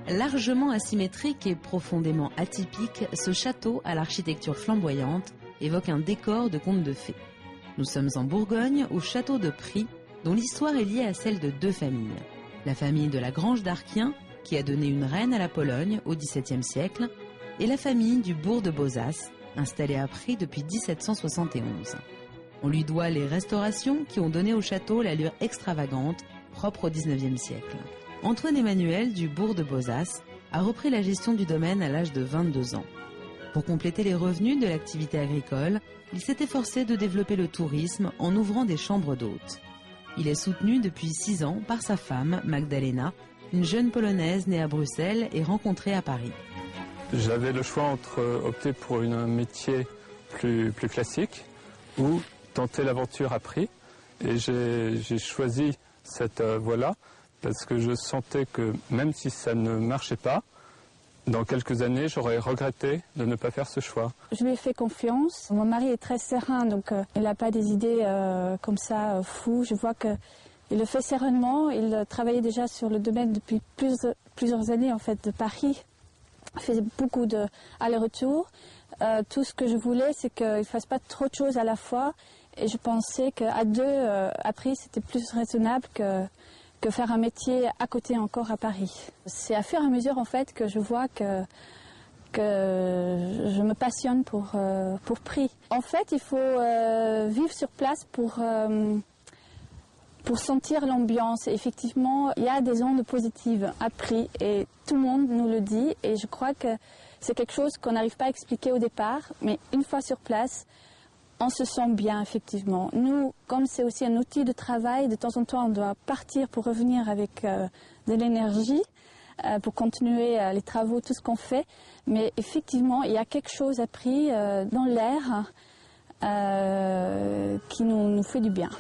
Largement asymétrique et profondément atypique, ce château à l'architecture flamboyante évoque un décor de conte de fées. Nous sommes en Bourgogne, au château de Pries, dont l'histoire est liée à celle de deux familles. La famille de la Grange d'Arquien, qui a donné une reine à la Pologne au XVIIe siècle, et la famille du bourg de Bozas, installée à Pries depuis 1771. On lui doit les restaurations qui ont donné au château l'allure extravagante, propre au XIXe siècle. Antoine Emmanuel du bourg de Bozas a repris la gestion du domaine à l'âge de 22 ans. Pour compléter les revenus de l'activité agricole, il s'est efforcé de développer le tourisme en ouvrant des chambres d'hôtes. Il est soutenu depuis 6 ans par sa femme, Magdalena, une jeune Polonaise née à Bruxelles et rencontrée à Paris. J'avais le choix entre opter pour un métier plus classique ou tenter l'aventure à Pries. Et j'ai choisi cette voie-là parce que je sentais que même si ça ne marchait pas, dans quelques années, j'aurais regretté de ne pas faire ce choix. Je lui ai fait confiance. Mon mari est très serein, donc il n'a pas des idées comme ça fous. Je vois qu'il le fait sereinement. Il travaillait déjà sur le domaine depuis plusieurs années en fait de Paris. Il faisait beaucoup d'allers-retours. Tout ce que je voulais, c'est qu'il ne fasse pas trop de choses à la fois. Et je pensais qu'à deux, après, c'était plus raisonnable que faire un métier à côté encore à Paris. C'est à fur et à mesure en fait que je vois que je me passionne pour Pries. En fait, il faut vivre sur place pour sentir l'ambiance. Effectivement, il y a des ondes positives à Pries et tout le monde nous le dit. Et je crois que c'est quelque chose qu'on n'arrive pas à expliquer au départ, mais une fois sur place, on se sent bien, effectivement. Nous, comme c'est aussi un outil de travail, de temps en temps, on doit partir pour revenir avec de l'énergie, pour continuer les travaux, tout ce qu'on fait. Mais effectivement, il y a quelque chose à Pries dans l'air qui nous fait du bien.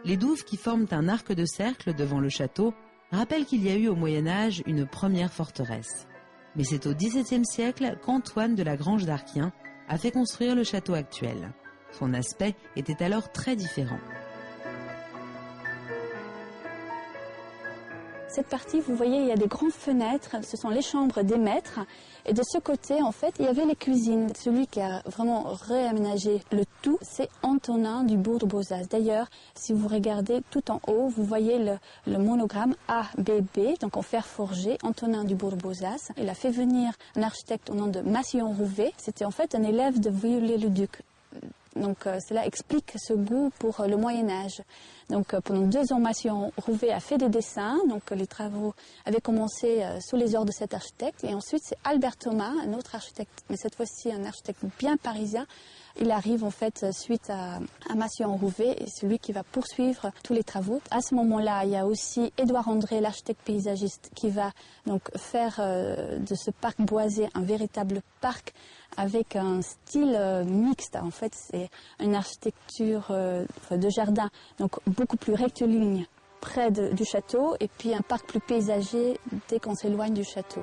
Les douves qui forment un arc de cercle devant le château rappellent qu'il y a eu au Moyen-Âge une première forteresse. Mais c'est au XVIIe siècle qu'Antoine de la Grange d'Arquien a fait construire le château actuel. Son aspect était alors très différent. Cette partie, vous voyez, il y a des grandes fenêtres, ce sont les chambres des maîtres. Et de ce côté, en fait, il y avait les cuisines. Celui qui a vraiment réaménagé le tout, c'est Antonin du bourg de Bozas. D'ailleurs, si vous regardez tout en haut, vous voyez le monogramme ABB, donc en fer forgé, Antonin du bourg de Bozas. Il a fait venir un architecte au nom de Massillon-Rouvet. C'était en fait un élève de Viollet-le-Duc. Donc cela explique ce goût pour le Moyen-Âge. Donc pendant 2 ans, Massillon-Rouvet a fait des dessins. Donc les travaux avaient commencé sous les ordres de cet architecte. Et ensuite, c'est Albert Thomas, un autre architecte, mais cette fois-ci un architecte bien parisien. Il arrive en fait suite à Massillon-Rouvet et c'est lui qui va poursuivre tous les travaux. À ce moment-là, il y a aussi Édouard André, l'architecte paysagiste, qui va donc faire de ce parc boisé un véritable parc avec un style mixte. En fait, c'est une architecture de jardin, donc beaucoup plus rectiligne près du château et puis un parc plus paysager dès qu'on s'éloigne du château.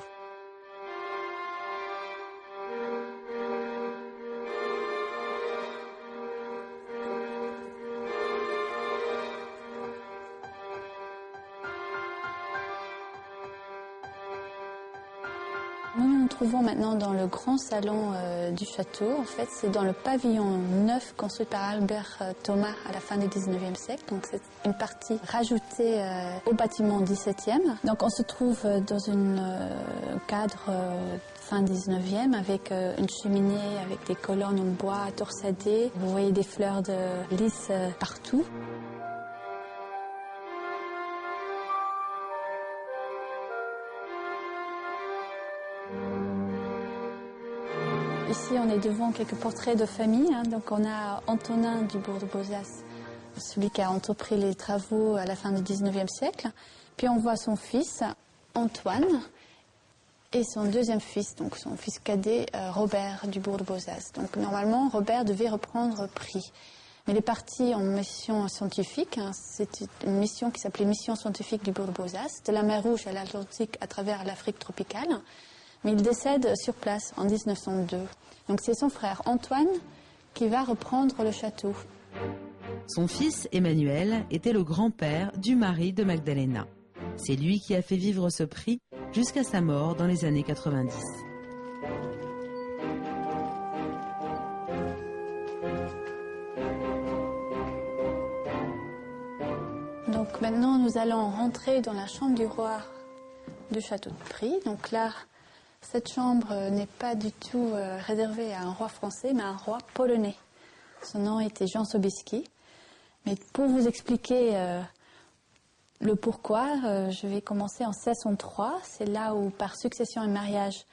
Nous nous trouvons maintenant dans le grand salon du château. En fait, c'est dans le pavillon neuf construit par Albert Thomas à la fin du 19e siècle. Donc, c'est une partie rajoutée au bâtiment 17e. Donc, on se trouve dans un cadre fin 19e avec une cheminée avec des colonnes en bois torsadées. Vous voyez des fleurs de lys partout. Ici, on est devant quelques portraits de famille. Donc, on a Antonin du bourg de Bozas, celui qui a entrepris les travaux à la fin du 19e siècle. Puis, on voit son fils, Antoine, et son deuxième fils, donc son fils cadet, Robert du bourg de Bozas. Donc, normalement, Robert devait reprendre Pries. Mais il est parti en mission scientifique. C'était une mission qui s'appelait Mission scientifique du bourg de Bozas, de la mer Rouge à l'Atlantique à travers l'Afrique tropicale. mais il décède sur place en 1902. Donc c'est son frère Antoine qui va reprendre le château. Son fils Emmanuel était le grand-père du mari de Magdalena. C'est lui qui a fait vivre ce prix jusqu'à sa mort dans les années 90. Donc maintenant nous allons rentrer dans la chambre du roi du château de Pries. Donc là, cette chambre n'est pas du tout réservée à un roi français, mais à un roi polonais. Son nom était Jan Sobieski. Mais pour vous expliquer le pourquoi, je vais commencer en 1603. C'est là où, par succession et mariage,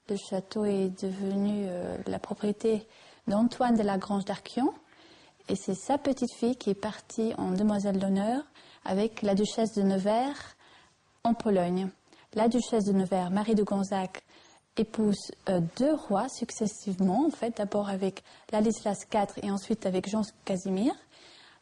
le château est devenu la propriété d'Antoine de la Grange d'Arquion. Et c'est sa petite-fille qui est partie en demoiselle d'honneur avec la duchesse de Nevers en Pologne. La duchesse de Nevers, Marie de Gonzague, épouse deux rois successivement, en fait, d'abord avec Ladislas IV et ensuite avec Jean Casimir.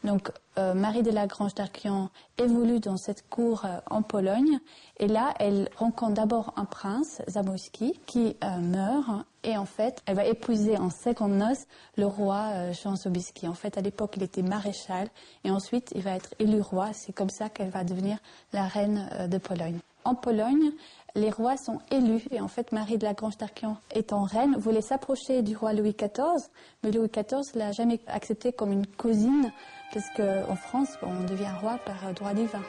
Donc, Marie de la Grange d'Arquion évolue dans cette cour en Pologne. Et là, elle rencontre d'abord un prince, Zamoyski, qui meurt. Et en fait, elle va épouser en secondes noces le roi Jan Sobieski. En fait, à l'époque, il était maréchal. Et ensuite, il va être élu roi. C'est comme ça qu'elle va devenir la reine de Pologne. En Pologne, les rois sont élus. Et en fait, Marie de la Grange d'Arquion, étant reine, voulait s'approcher du roi Louis XIV. Mais Louis XIV l'a jamais accepté comme une cousine, parce qu'en France, on devient roi par droit divin.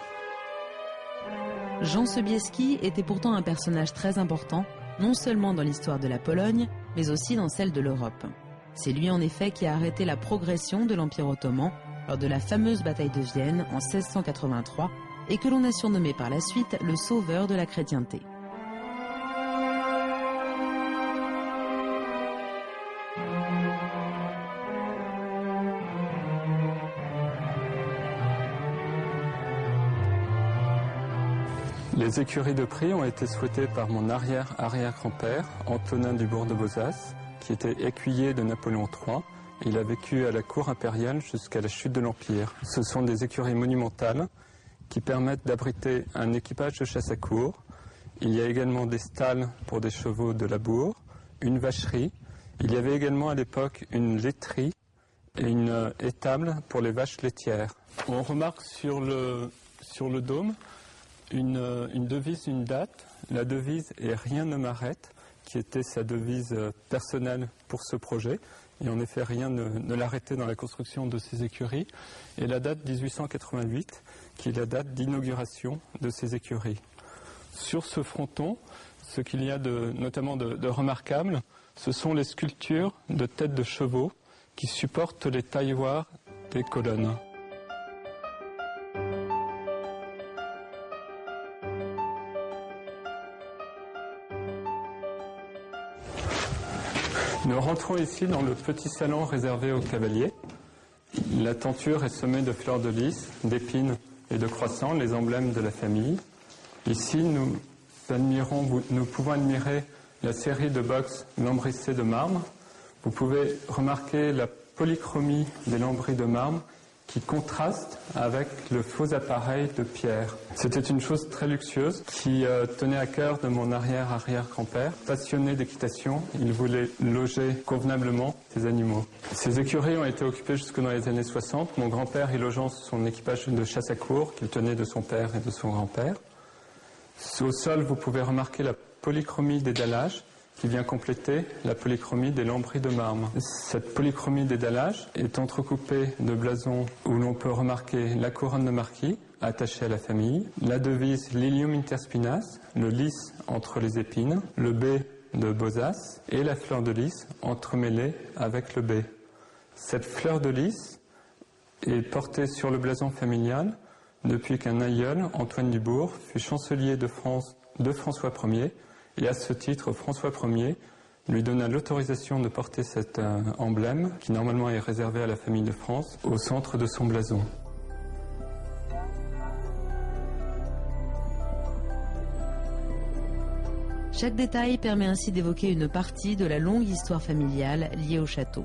Jan Sobieski était pourtant un personnage très important, non seulement dans l'histoire de la Pologne, mais aussi dans celle de l'Europe. C'est lui en effet qui a arrêté la progression de l'Empire ottoman lors de la fameuse bataille de Vienne en 1683 et que l'on a surnommé par la suite le sauveur de la chrétienté. Les écuries de Pries ont été souhaitées par mon arrière-arrière-grand-père, Antonin du Bourg de Bozas, qui était écuyer de Napoléon III. Il a vécu à la cour impériale jusqu'à la chute de l'Empire. Ce sont des écuries monumentales qui permettent d'abriter un équipage de chasse à courre. Il y a également des stalles pour des chevaux de labour, une vacherie. Il y avait également à l'époque une laiterie et une étable pour les vaches laitières. On remarque sur le dôme une devise, une date. La devise est « Rien ne m'arrête », qui était sa devise personnelle pour ce projet. Et en effet, rien ne l'arrêtait dans la construction de ces écuries. Et la date 1888, qui est la date d'inauguration de ces écuries. Sur ce fronton, ce qu'il y a notamment de remarquable, ce sont les sculptures de têtes de chevaux qui supportent les tailloirs des colonnes. Nous rentrons ici dans le petit salon réservé aux cavaliers. La tenture est semée de fleurs de lys, d'épines et de croissants, les emblèmes de la famille. Ici, nous pouvons admirer la série de box lambrissés de marbre. Vous pouvez remarquer la polychromie des lambris de marbre qui contraste avec le faux appareil de pierre. C'était une chose très luxueuse qui tenait à cœur de mon arrière-arrière-grand-père. Passionné d'équitation, il voulait loger convenablement ses animaux. Ces écuries ont été occupées jusque dans les années 60. Mon grand-père y logeant son équipage de chasse à courre qu'il tenait de son père et de son grand-père. Au sol, vous pouvez remarquer la polychromie des dallages qui vient compléter la polychromie des lambris de marbre. Cette polychromie des dallages est entrecoupée de blasons où l'on peut remarquer la couronne de marquis attachée à la famille, la devise Lilium interspinas, le lys entre les épines, le B de Bozas et la fleur de lys entremêlée avec le B. Cette fleur de lys est portée sur le blason familial depuis qu'un aïeul, Antoine Dubourg, fut chancelier de France de François Ier. Et à ce titre, François Ier lui donna l'autorisation de porter cet emblème, qui normalement est réservé à la famille de France, au centre de son blason. Chaque détail permet ainsi d'évoquer une partie de la longue histoire familiale liée au château.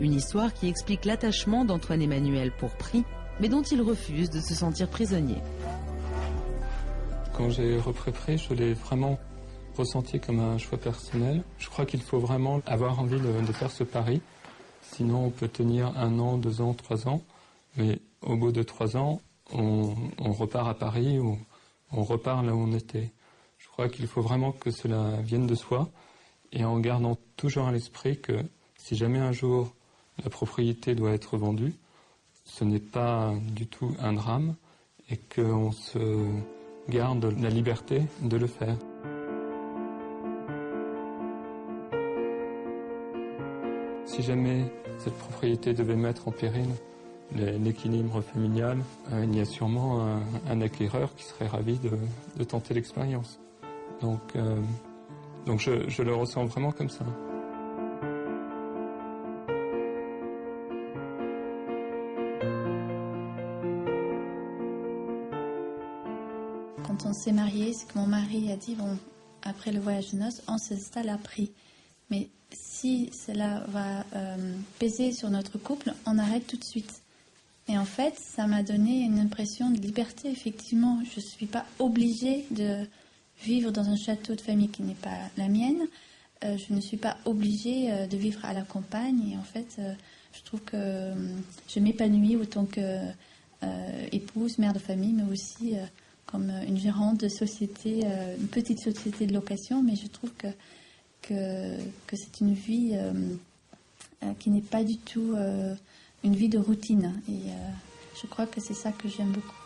Une histoire qui explique l'attachement d'Antoine Emmanuel pour Pries, mais dont il refuse de se sentir prisonnier. Quand j'ai repris Pries, je l'ai vraiment ressenti comme un choix personnel. Je crois qu'il faut vraiment avoir envie de faire ce pari. Sinon, on peut tenir 1 an, 2 ans, 3 ans. Mais au bout de 3 ans, on repart à Paris ou on repart là où on était. Je crois qu'il faut vraiment que cela vienne de soi et en gardant toujours à l'esprit que si jamais un jour la propriété doit être vendue, ce n'est pas du tout un drame et qu'on se garde la liberté de le faire. Si jamais cette propriété devait mettre en péril l'équilibre familial, il y a sûrement un acquéreur qui serait ravi de tenter l'expérience. Donc je le ressens vraiment comme ça. Quand on s'est mariés, c'est que mon mari a dit, bon, après le voyage de noces, on s'installe à Pries. Mais si cela va peser sur notre couple, on arrête tout de suite. Et en fait, ça m'a donné une impression de liberté, effectivement. Je ne suis pas obligée de vivre dans un château de famille qui n'est pas la mienne. Je ne suis pas obligée de vivre à la campagne. Et en fait, je trouve que je m'épanouis autant qu'épouse, mère de famille, mais aussi comme une gérante de société, une petite société de location. Mais je trouve que c'est une vie qui n'est pas du tout une vie de routine. Et je crois que c'est ça que j'aime beaucoup.